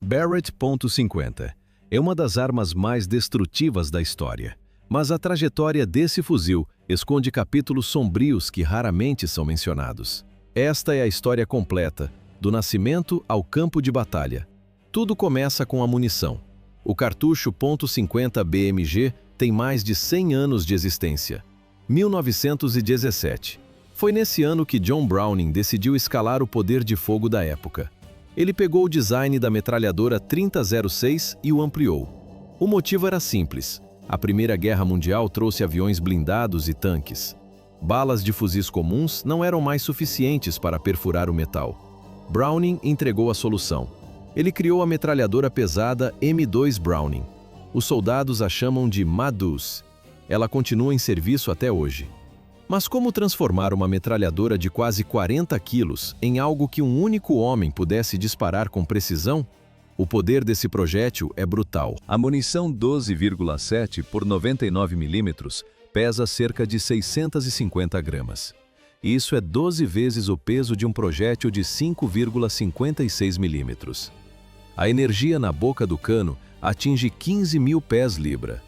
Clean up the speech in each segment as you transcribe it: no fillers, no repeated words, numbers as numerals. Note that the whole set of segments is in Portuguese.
Barrett.50 é uma das armas mais destrutivas da história, mas a trajetória desse fuzil esconde capítulos sombrios que raramente são mencionados. Esta é a história completa, do nascimento ao campo de batalha. Tudo começa com a munição. O cartucho .50 BMG tem mais de 100 anos de existência. 1917. Foi nesse ano que John Browning decidiu escalar o poder de fogo da época. Ele pegou o design da metralhadora 3006 e o ampliou. O motivo era simples. A Primeira Guerra Mundial trouxe aviões blindados e tanques. Balas de fuzis comuns não eram mais suficientes para perfurar o metal. Browning entregou a solução. Ele criou a metralhadora pesada M2 Browning. Os soldados a chamam de MA-2. Ela continua em serviço até hoje. Mas como transformar uma metralhadora de quase 40 quilos em algo que um único homem pudesse disparar com precisão? O poder desse projétil é brutal. A munição 12,7 por 99 mm pesa cerca de 650 gramas. Isso é 12 vezes o peso de um projétil de 5,56 mm. A energia na boca do cano atinge 15.000 pés-libra.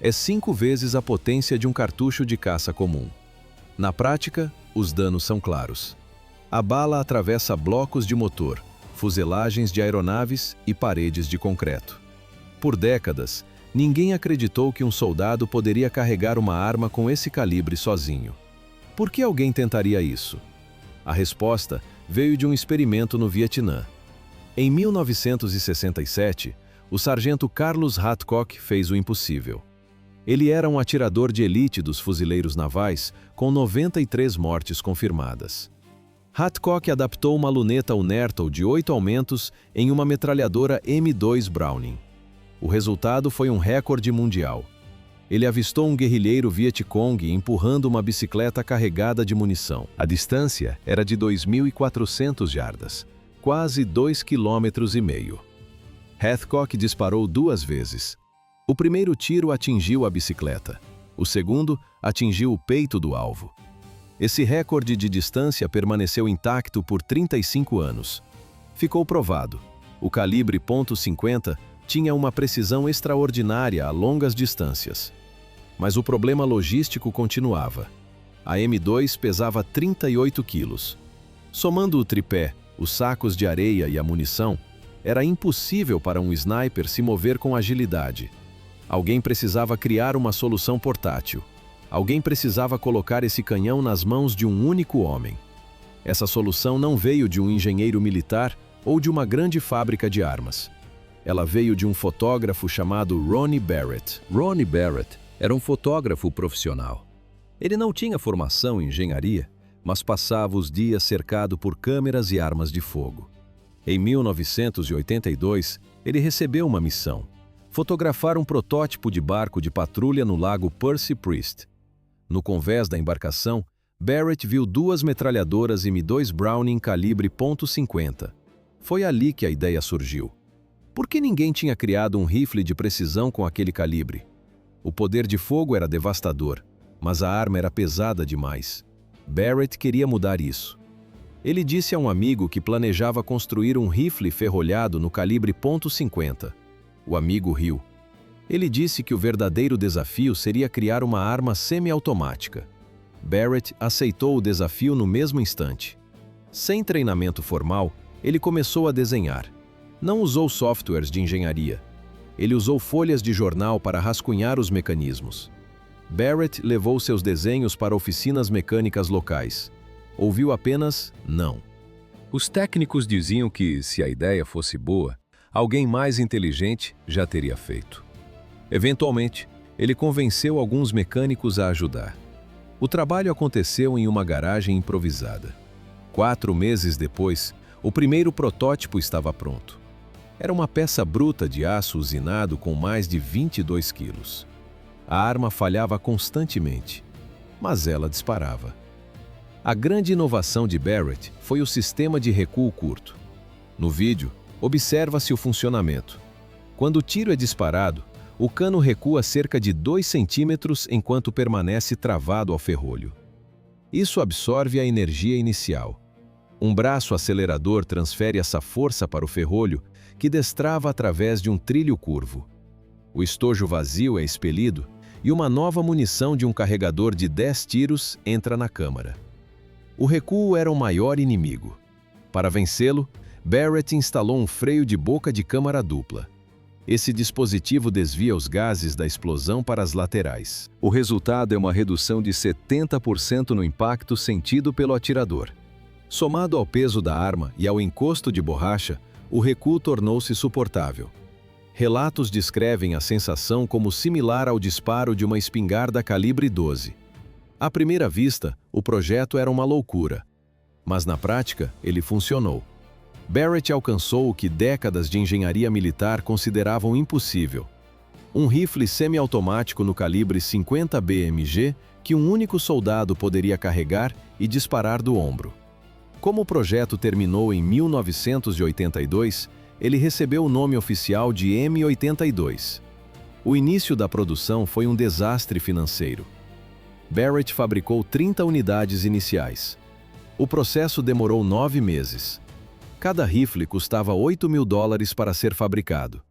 É 5 vezes a potência de um cartucho de caça comum. Na prática, os danos são claros. A bala atravessa blocos de motor, fuselagens de aeronaves e paredes de concreto. Por décadas, ninguém acreditou que um soldado poderia carregar uma arma com esse calibre sozinho. Por que alguém tentaria isso? A resposta veio de um experimento no Vietnã. Em 1967, o sargento Carlos Hathcock fez o impossível. Ele era um atirador de elite dos fuzileiros navais, com 93 mortes confirmadas. Hathcock adaptou uma luneta Unertl de 8 aumentos em uma metralhadora M2 Browning. O resultado foi um recorde mundial. Ele avistou um guerrilheiro Vietcong empurrando uma bicicleta carregada de munição. A distância era de 2.400 jardas, quase 2,5 km. Hathcock disparou 2 vezes. O primeiro tiro atingiu a bicicleta. O segundo atingiu o peito do alvo. Esse recorde de distância permaneceu intacto por 35 anos. Ficou provado. O calibre .50 tinha uma precisão extraordinária a longas distâncias. Mas o problema logístico continuava. A M2 pesava 38 quilos. Somando o tripé, os sacos de areia e a munição, era impossível para um sniper se mover com agilidade. Alguém precisava criar uma solução portátil. Alguém precisava colocar esse canhão nas mãos de um único homem. Essa solução não veio de um engenheiro militar ou de uma grande fábrica de armas. Ela veio de um fotógrafo chamado Ronnie Barrett. Ronnie Barrett era um fotógrafo profissional. Ele não tinha formação em engenharia, mas passava os dias cercado por câmeras e armas de fogo. Em 1982, ele recebeu uma missão: fotografar um protótipo de barco de patrulha no lago Percy Priest. No convés da embarcação, Barrett viu 2 metralhadoras M2 Browning calibre .50. Foi ali que a ideia surgiu. Por que ninguém tinha criado um rifle de precisão com aquele calibre? O poder de fogo era devastador, mas a arma era pesada demais. Barrett queria mudar isso. Ele disse a um amigo que planejava construir um rifle ferrolhado no calibre .50. O amigo riu. Ele disse que o verdadeiro desafio seria criar uma arma semiautomática. Barrett aceitou o desafio no mesmo instante. Sem treinamento formal, ele começou a desenhar. Não usou softwares de engenharia. Ele usou folhas de jornal para rascunhar os mecanismos. Barrett levou seus desenhos para oficinas mecânicas locais. Ouviu apenas não. Os técnicos diziam que, se a ideia fosse boa, alguém mais inteligente já teria feito. Eventualmente, ele convenceu alguns mecânicos a ajudar. O trabalho aconteceu em uma garagem improvisada. 4 meses depois, o primeiro protótipo estava pronto. Era uma peça bruta de aço usinado com mais de 22 quilos. A arma falhava constantemente, mas ela disparava. A grande inovação de Barrett foi o sistema de recuo curto. No vídeo, observa-se o funcionamento. Quando o tiro é disparado, o cano recua cerca de 2 centímetros enquanto permanece travado ao ferrolho. Isso absorve a energia inicial. Um braço acelerador transfere essa força para o ferrolho que destrava através de um trilho curvo. O estojo vazio é expelido e uma nova munição de um carregador de 10 tiros entra na câmara. O recuo era o maior inimigo. Para vencê-lo, Barrett instalou um freio de boca de câmara dupla. Esse dispositivo desvia os gases da explosão para as laterais. O resultado é uma redução de 70% no impacto sentido pelo atirador. Somado ao peso da arma e ao encosto de borracha, o recuo tornou-se suportável. Relatos descrevem a sensação como similar ao disparo de uma espingarda calibre 12. À primeira vista, o projeto era uma loucura. Mas na prática, ele funcionou. Barrett alcançou o que décadas de engenharia militar consideravam impossível. Um rifle semiautomático no calibre 50 BMG que um único soldado poderia carregar e disparar do ombro. Como o projeto terminou em 1982, ele recebeu o nome oficial de M82. O início da produção foi um desastre financeiro. Barrett fabricou 30 unidades iniciais. O processo demorou 9 meses. Cada rifle custava $8.000 para ser fabricado.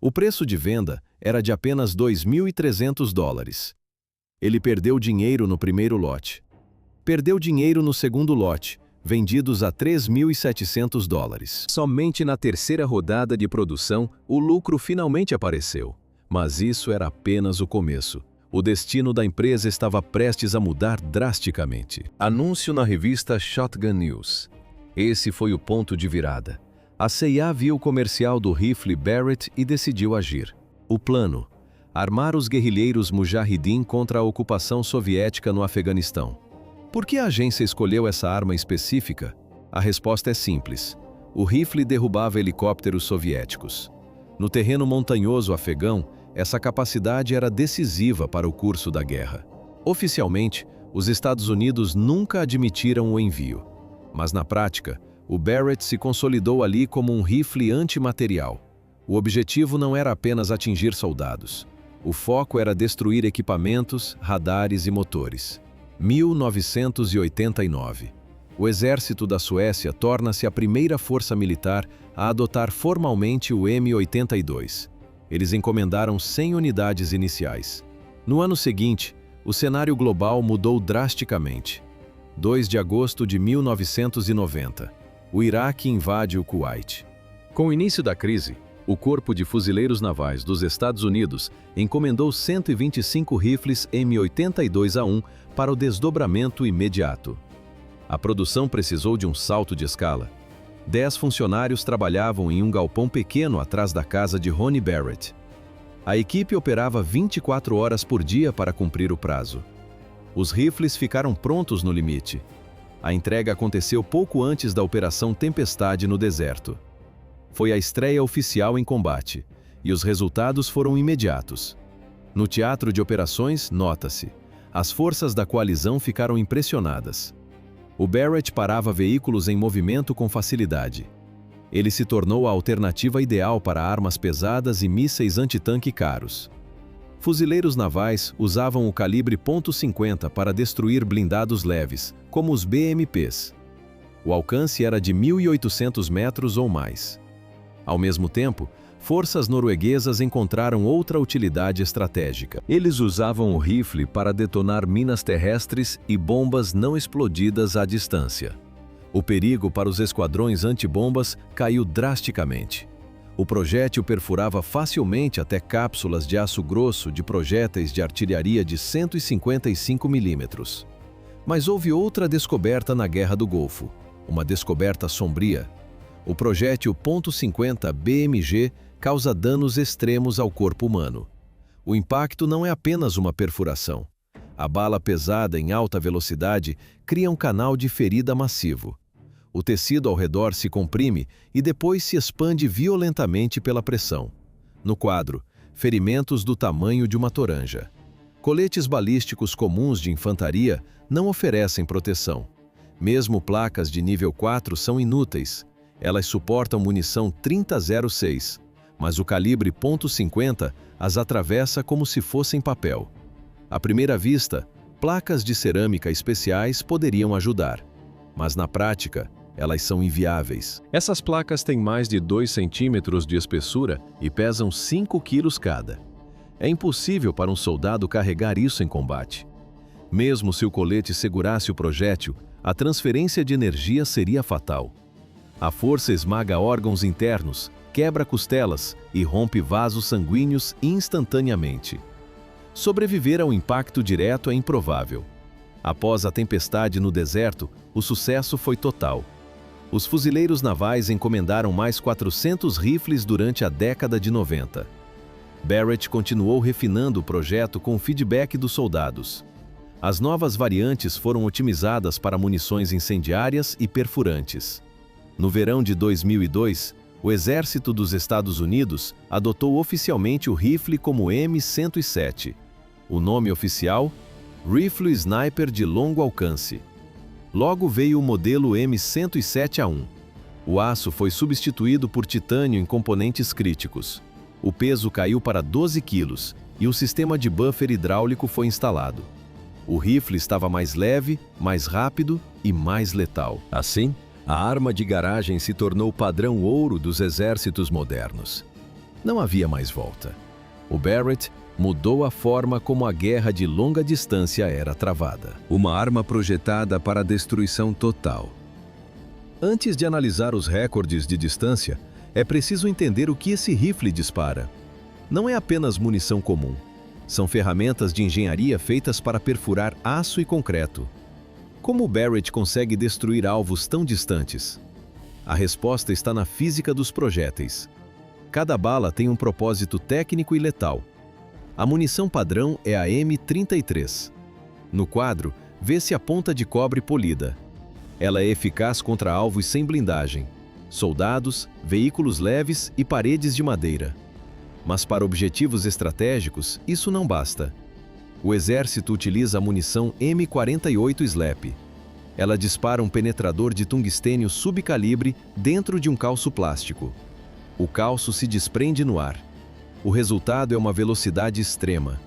O preço de venda era de apenas $2.300. Ele perdeu dinheiro no primeiro lote. Perdeu dinheiro no segundo lote, vendidos a $3.700. Somente na terceira rodada de produção, o lucro finalmente apareceu. Mas isso era apenas o começo. O destino da empresa estava prestes a mudar drasticamente. Anúncio na revista Shotgun News. Esse foi o ponto de virada. A CIA viu o comercial do rifle Barrett e decidiu agir. O plano: armar os guerrilheiros Mujahideen contra a ocupação soviética no Afeganistão. Por que a agência escolheu essa arma específica? A resposta é simples. O rifle derrubava helicópteros soviéticos. No terreno montanhoso afegão, essa capacidade era decisiva para o curso da guerra. Oficialmente, os Estados Unidos nunca admitiram o envio. Mas na prática, o Barrett se consolidou ali como um rifle antimaterial. O objetivo não era apenas atingir soldados. O foco era destruir equipamentos, radares e motores. 1989. O exército da Suécia torna-se a primeira força militar a adotar formalmente o M82. Eles encomendaram 100 unidades iniciais. No ano seguinte, o cenário global mudou drasticamente. 2 de agosto de 1990. O Iraque invade o Kuwait. Com o início da crise, o Corpo de Fuzileiros Navais dos Estados Unidos encomendou 125 rifles M82A1 para o desdobramento imediato. A produção precisou de um salto de escala. 10 funcionários trabalhavam em um galpão pequeno atrás da casa de Ronnie Barrett. A equipe operava 24 horas por dia para cumprir o prazo. Os rifles ficaram prontos no limite. A entrega aconteceu pouco antes da Operação Tempestade no deserto. Foi a estreia oficial em combate, e os resultados foram imediatos. No teatro de operações, nota-se, as forças da coalizão ficaram impressionadas. O Barrett parava veículos em movimento com facilidade. Ele se tornou a alternativa ideal para armas pesadas e mísseis antitanque caros. Fuzileiros navais usavam o calibre .50 para destruir blindados leves, como os BMPs. O alcance era de 1.800 metros ou mais. Ao mesmo tempo, forças norueguesas encontraram outra utilidade estratégica. Eles usavam o rifle para detonar minas terrestres e bombas não explodidas à distância. O perigo para os esquadrões antibombas caiu drasticamente. O projétil perfurava facilmente até cápsulas de aço grosso de projéteis de artilharia de 155 milímetros. Mas houve outra descoberta na Guerra do Golfo, uma descoberta sombria. O projétil .50 BMG causa danos extremos ao corpo humano. O impacto não é apenas uma perfuração. A bala pesada em alta velocidade cria um canal de ferida massivo. O tecido ao redor se comprime e depois se expande violentamente pela pressão. No quadro, ferimentos do tamanho de uma toranja. Coletes balísticos comuns de infantaria não oferecem proteção. Mesmo placas de nível 4 são inúteis. Elas suportam munição 30-06, mas o calibre .50 as atravessa como se fossem papel. À primeira vista, placas de cerâmica especiais poderiam ajudar, mas na prática, Elas são inviáveis. Essas placas têm mais de 2 centímetros de espessura e pesam 5 quilos cada. É impossível para um soldado carregar isso em combate. Mesmo se o colete segurasse o projétil, a transferência de energia seria fatal. A força esmaga órgãos internos, quebra costelas e rompe vasos sanguíneos instantaneamente. Sobreviver ao impacto direto é improvável. Após a tempestade no deserto, o sucesso foi total. Os fuzileiros navais encomendaram mais 400 rifles durante a década de 90. Barrett continuou refinando o projeto com o feedback dos soldados. As novas variantes foram otimizadas para munições incendiárias e perfurantes. No verão de 2002, o Exército dos Estados Unidos adotou oficialmente o rifle como M107. O nome oficial? Rifle Sniper de longo alcance. Logo veio o modelo M107A1. O aço foi substituído por titânio em componentes críticos. O peso caiu para 12 quilos e o sistema de buffer hidráulico foi instalado. O rifle estava mais leve, mais rápido e mais letal. Assim, a arma de garagem se tornou o padrão ouro dos exércitos modernos. Não havia mais volta. O Barrett mudou a forma como a guerra de longa distância era travada. Uma arma projetada para a destruição total. Antes de analisar os recordes de distância, é preciso entender o que esse rifle dispara. Não é apenas munição comum. São ferramentas de engenharia feitas para perfurar aço e concreto. Como o Barrett consegue destruir alvos tão distantes? A resposta está na física dos projéteis. Cada bala tem um propósito técnico e letal. A munição padrão é a M33. No quadro, vê-se a ponta de cobre polida. Ela é eficaz contra alvos sem blindagem, soldados, veículos leves e paredes de madeira. Mas para objetivos estratégicos, isso não basta. O exército utiliza a munição M48 SLAP. Ela dispara um penetrador de tungstênio subcalibre dentro de um calço plástico. O calço se desprende no ar. O resultado é uma velocidade extrema.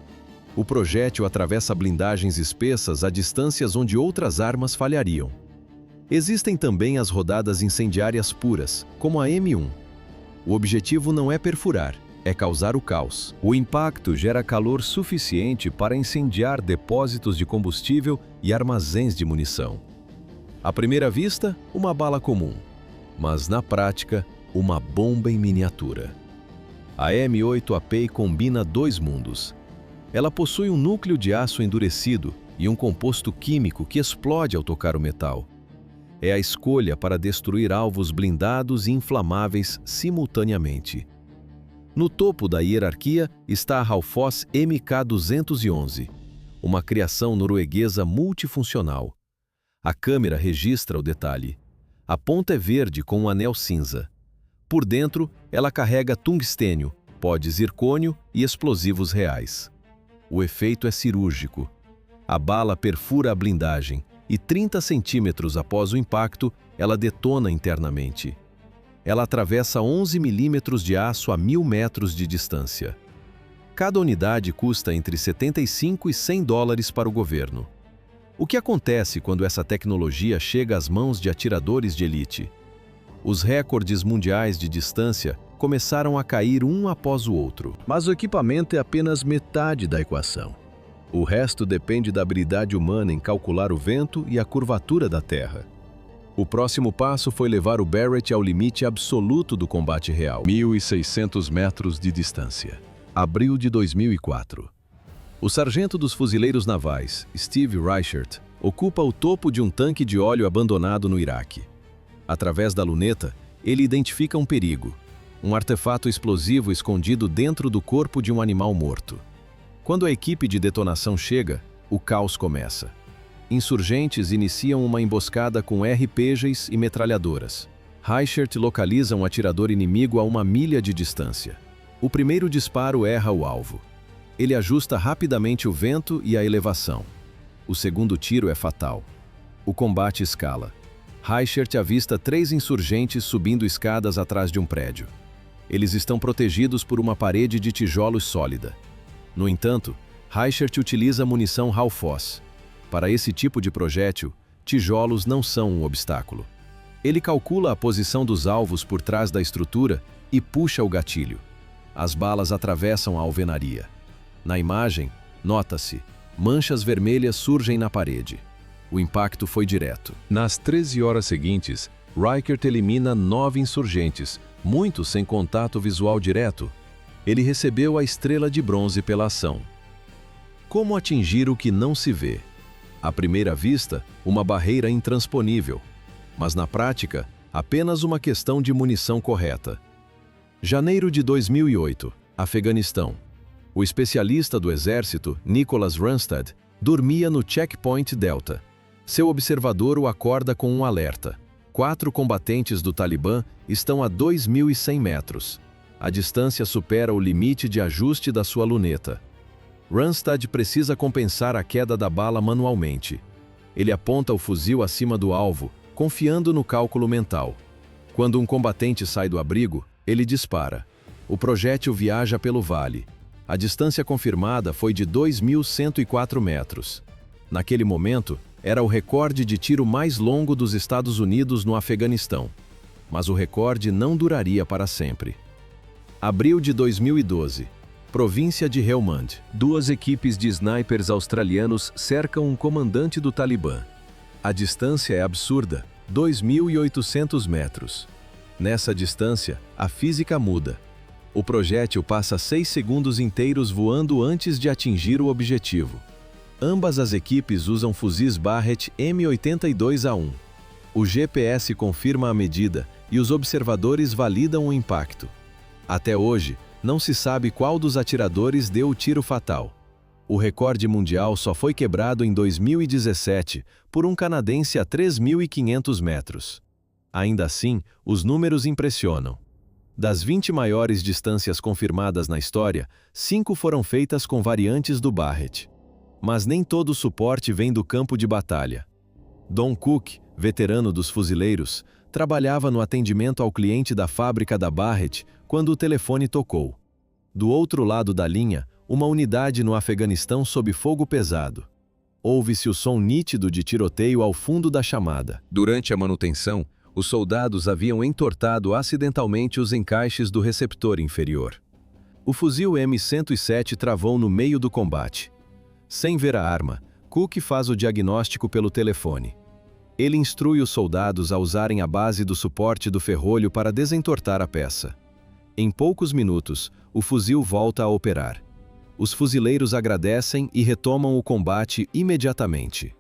O projétil atravessa blindagens espessas a distâncias onde outras armas falhariam. Existem também as rodadas incendiárias puras, como a M1. O objetivo não é perfurar, é causar o caos. O impacto gera calor suficiente para incendiar depósitos de combustível e armazéns de munição. À primeira vista, uma bala comum, mas na prática, uma bomba em miniatura. A M8A1 combina dois mundos. Ela possui um núcleo de aço endurecido e um composto químico que explode ao tocar o metal. É a escolha para destruir alvos blindados e inflamáveis simultaneamente. No topo da hierarquia está a Raufoss MK211, uma criação norueguesa multifuncional. A câmera registra o detalhe. A ponta é verde com um anel cinza. Por dentro, ela carrega tungstênio, pó de zircônio e explosivos reais. O efeito é cirúrgico. A bala perfura a blindagem e 30 centímetros após o impacto, ela detona internamente. Ela atravessa 11 milímetros de aço a 1.000 metros de distância. Cada unidade custa entre 75 e 100 dólares para o governo. O que acontece quando essa tecnologia chega às mãos de atiradores de elite? Os recordes mundiais de distância começaram a cair um após o outro. Mas o equipamento é apenas metade da equação. O resto depende da habilidade humana em calcular o vento e a curvatura da Terra. O próximo passo foi levar o Barrett ao limite absoluto do combate real. 1.600 metros de distância. Abril de 2004. O sargento dos fuzileiros navais, Steve Reichert, ocupa o topo de um tanque de óleo abandonado no Iraque. Através da luneta, ele identifica um perigo, um artefato explosivo escondido dentro do corpo de um animal morto. Quando a equipe de detonação chega, o caos começa. Insurgentes iniciam uma emboscada com RPGs e metralhadoras. Reichert localiza um atirador inimigo a 1 milha de distância. O primeiro disparo erra o alvo. Ele ajusta rapidamente o vento e a elevação. O segundo tiro é fatal. O combate escala. Reichert avista 3 insurgentes subindo escadas atrás de um prédio. Eles estão protegidos por uma parede de tijolos sólida. No entanto, Reichert utiliza munição Raufoss. Para esse tipo de projétil, tijolos não são um obstáculo. Ele calcula a posição dos alvos por trás da estrutura e puxa o gatilho. As balas atravessam a alvenaria. Na imagem, nota-se, manchas vermelhas surgem na parede. O impacto foi direto. Nas 13 horas seguintes, Reichert elimina 9 insurgentes, muitos sem contato visual direto. Ele recebeu a estrela de bronze pela ação. Como atingir o que não se vê? À primeira vista, uma barreira intransponível, mas na prática, apenas uma questão de munição correta. Janeiro de 2008, Afeganistão. O especialista do exército, Nicholas Runstad, dormia no Checkpoint Delta. Seu observador o acorda com um alerta. 4 combatentes do Talibã estão a 2.100 metros. A distância supera o limite de ajuste da sua luneta. Runstad precisa compensar a queda da bala manualmente. Ele aponta o fuzil acima do alvo, confiando no cálculo mental. Quando um combatente sai do abrigo, ele dispara. O projétil viaja pelo vale. A distância confirmada foi de 2.104 metros. Naquele momento, era o recorde de tiro mais longo dos Estados Unidos no Afeganistão. Mas o recorde não duraria para sempre. Abril de 2012. Província de Helmand. 2 equipes de snipers australianos cercam um comandante do Talibã. A distância é absurda, 2.800 metros. Nessa distância, a física muda. O projétil passa 6 segundos inteiros voando antes de atingir o objetivo. Ambas as equipes usam fuzis Barrett M82A1. O GPS confirma a medida e os observadores validam o impacto. Até hoje, não se sabe qual dos atiradores deu o tiro fatal. O recorde mundial só foi quebrado em 2017 por um canadense a 3.500 metros. Ainda assim, os números impressionam. Das 20 maiores distâncias confirmadas na história, 5 foram feitas com variantes do Barrett. Mas nem todo o suporte vem do campo de batalha. Don Cook, veterano dos fuzileiros, trabalhava no atendimento ao cliente da fábrica da Barrett quando o telefone tocou. Do outro lado da linha, uma unidade no Afeganistão sob fogo pesado. Ouve-se o som nítido de tiroteio ao fundo da chamada. Durante a manutenção, os soldados haviam entortado acidentalmente os encaixes do receptor inferior. O fuzil M107 travou no meio do combate. Sem ver a arma, Cook faz o diagnóstico pelo telefone. Ele instrui os soldados a usarem a base do suporte do ferrolho para desentortar a peça. Em poucos minutos, o fuzil volta a operar. Os fuzileiros agradecem e retomam o combate imediatamente.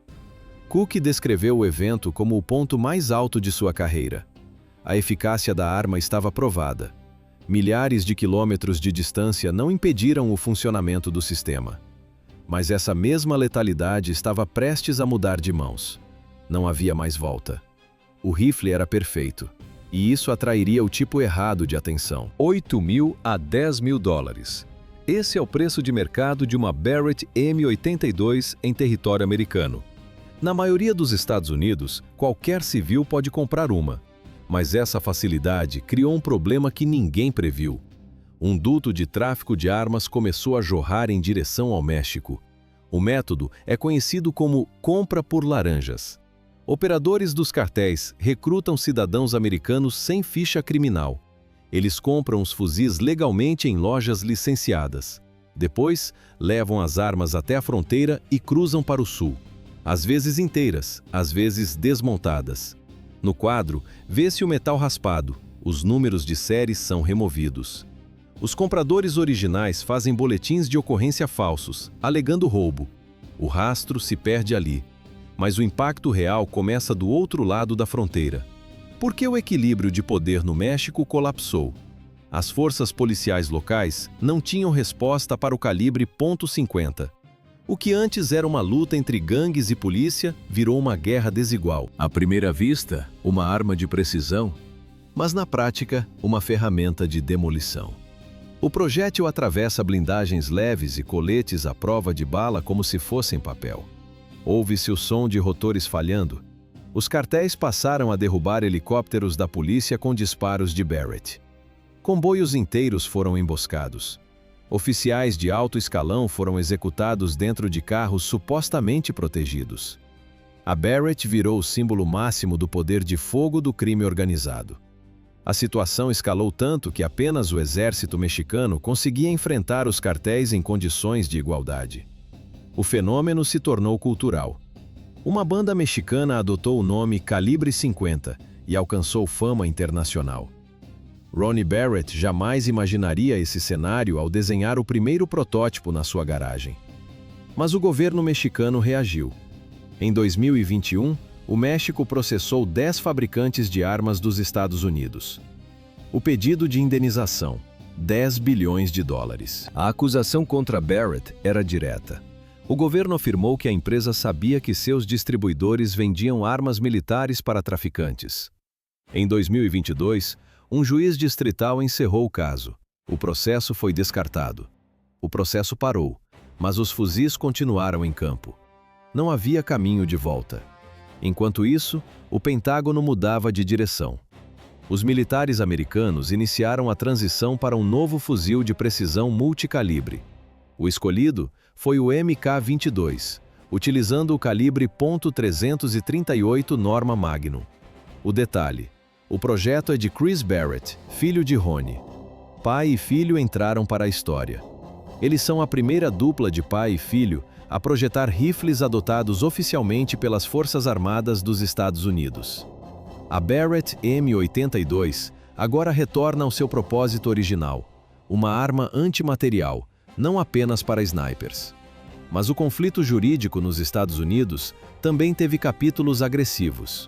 Cook descreveu o evento como o ponto mais alto de sua carreira. A eficácia da arma estava provada. Milhares de quilômetros de distância não impediram o funcionamento do sistema. Mas essa mesma letalidade estava prestes a mudar de mãos. Não havia mais volta. O rifle era perfeito, e isso atrairia o tipo errado de atenção. 8.000 a 10.000 dólares. Esse é o preço de mercado de uma Barrett M82 em território americano. Na maioria dos Estados Unidos, qualquer civil pode comprar uma. Mas essa facilidade criou um problema que ninguém previu. Um duto de tráfico de armas começou a jorrar em direção ao México. O método é conhecido como compra por laranjas. Operadores dos cartéis recrutam cidadãos americanos sem ficha criminal. Eles compram os fuzis legalmente em lojas licenciadas. Depois, levam as armas até a fronteira e cruzam para o sul. Às vezes inteiras, às vezes desmontadas. No quadro, vê-se o metal raspado. Os números de série são removidos. Os compradores originais fazem boletins de ocorrência falsos, alegando roubo. O rastro se perde ali. Mas o impacto real começa do outro lado da fronteira. Por que o equilíbrio de poder no México colapsou? As forças policiais locais não tinham resposta para o calibre .50. O que antes era uma luta entre gangues e polícia virou uma guerra desigual. À primeira vista, uma arma de precisão, mas na prática, uma ferramenta de demolição. O projétil atravessa blindagens leves e coletes à prova de bala como se fossem papel. Ouve-se o som de rotores falhando. Os cartéis passaram a derrubar helicópteros da polícia com disparos de Barrett. Comboios inteiros foram emboscados. Oficiais de alto escalão foram executados dentro de carros supostamente protegidos. A Barrett virou o símbolo máximo do poder de fogo do crime organizado. A situação escalou tanto que apenas o exército mexicano conseguia enfrentar os cartéis em condições de igualdade. O fenômeno se tornou cultural. Uma banda mexicana adotou o nome Calibre 50 e alcançou fama internacional. Ronnie Barrett jamais imaginaria esse cenário ao desenhar o primeiro protótipo na sua garagem. Mas o governo mexicano reagiu. Em 2021, o México processou 10 fabricantes de armas dos Estados Unidos. O pedido de indenização, 10 bilhões de dólares. A acusação contra Barrett era direta. O governo afirmou que a empresa sabia que seus distribuidores vendiam armas militares para traficantes. Em 2022, um juiz distrital encerrou o caso. O processo foi descartado. O processo parou, mas os fuzis continuaram em campo. Não havia caminho de volta. Enquanto isso, o Pentágono mudava de direção. Os militares americanos iniciaram a transição para um novo fuzil de precisão multicalibre. O escolhido foi o MK-22, utilizando o calibre .338 Norma Magnum. O detalhe: o projeto é de Chris Barrett, filho de Ronnie. Pai e filho entraram para a história. Eles são a primeira dupla de pai e filho a projetar rifles adotados oficialmente pelas Forças Armadas dos Estados Unidos. A Barrett M82 agora retorna ao seu propósito original, uma arma antimaterial, não apenas para snipers. Mas o conflito jurídico nos Estados Unidos também teve capítulos agressivos.